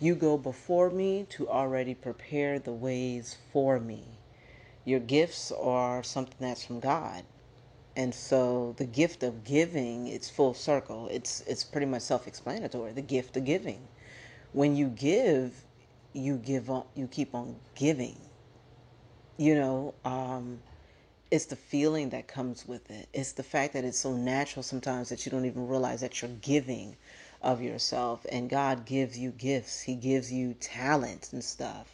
You go before me to already prepare the ways for me. Your gifts are something that's from God. And so the gift of giving, it's full circle. It's pretty much self-explanatory. The gift of giving. When you give on, you keep on giving. You know, it's the feeling that comes with it. It's the fact that it's so natural sometimes that you don't even realize that you're giving of yourself. And God gives you gifts. He gives you talents and stuff.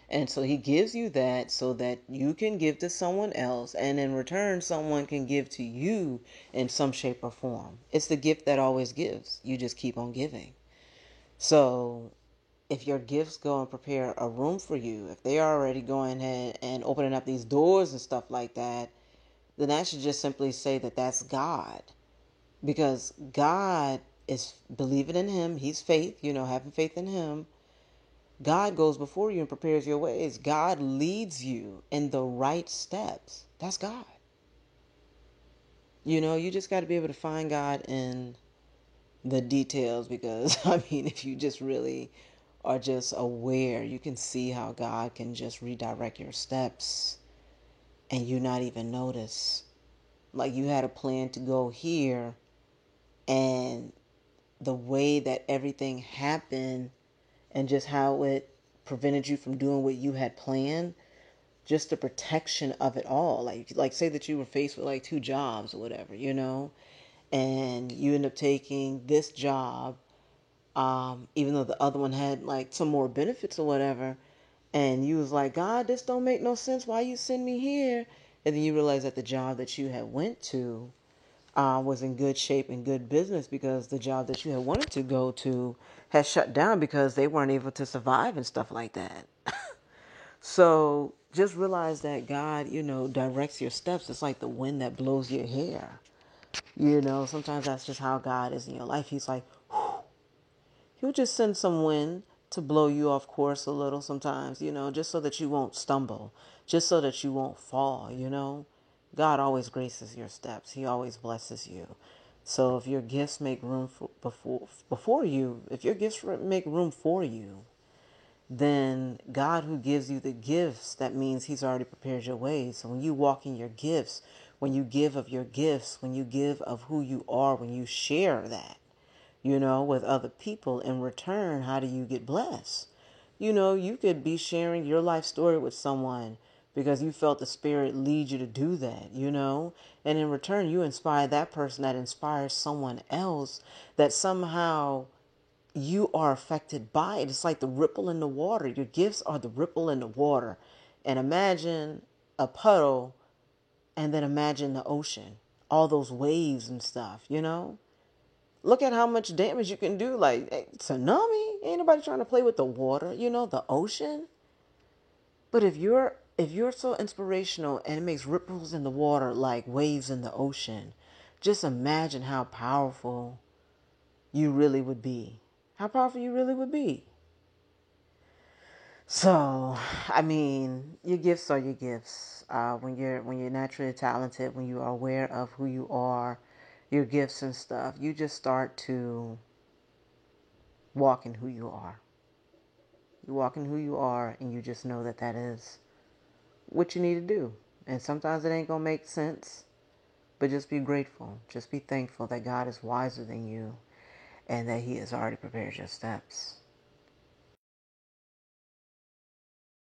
And so he gives you that so that you can give to someone else, and in return, someone can give to you in some shape or form. It's the gift that always gives. You just keep on giving. So if your gifts go and prepare a room for you, if they are already going ahead and opening up these doors and stuff like that, then I should just simply say that that's God. Because God is believing in him. He's faith, having faith in him. God goes before you and prepares your ways. God leads you in the right steps. That's God. You just got to be able to find God in the details because, I mean, if you just really are just aware, you can see how God can just redirect your steps and you not even notice. Like you had a plan to go here, and the way that everything happened and just how it prevented you from doing what you had planned, just the protection of it all. Like say that you were faced with like two jobs or whatever, and you end up taking this job, even though the other one had like some more benefits or whatever, and you was like, God, this don't make no sense. Why you send me here? And then you realize that the job that you had went to was in good shape and good business because the job that you had wanted to go to has shut down because they weren't able to survive and stuff like that. So just realize that God, directs your steps. It's like the wind that blows your hair. Sometimes that's just how God is in your life. He's like, whew. He'll just send some wind to blow you off course a little sometimes, just so that you won't stumble, just so that you won't fall. God always graces your steps. He always blesses you. So if your gifts make room before you, if your gifts make room for you, then God who gives you the gifts, that means he's already prepared your ways. So when you walk in your gifts, when you give of your gifts, when you give of who you are, when you share that, with other people in return, how do you get blessed? You could be sharing your life story with someone because you felt the Spirit lead you to do that, and in return, you inspire that person that inspires someone else, that somehow you are affected by it. It's like the ripple in the water. Your gifts are the ripple in the water. And imagine a puddle, and then imagine the ocean, all those waves and stuff. Look at how much damage you can do. Like tsunami, ain't nobody trying to play with the water, the ocean. But if you're so inspirational and it makes ripples in the water like waves in the ocean, just imagine how powerful you really would be. How powerful you really would be. So, I mean, your gifts are your gifts. When you're naturally talented, when you are aware of who you are, your gifts and stuff, you just start to walk in who you are. You walk in who you are, and you just know that that is what you need to do. And sometimes it ain't gonna make sense, but just be grateful. Just be thankful that God is wiser than you, and that He has already prepared your steps.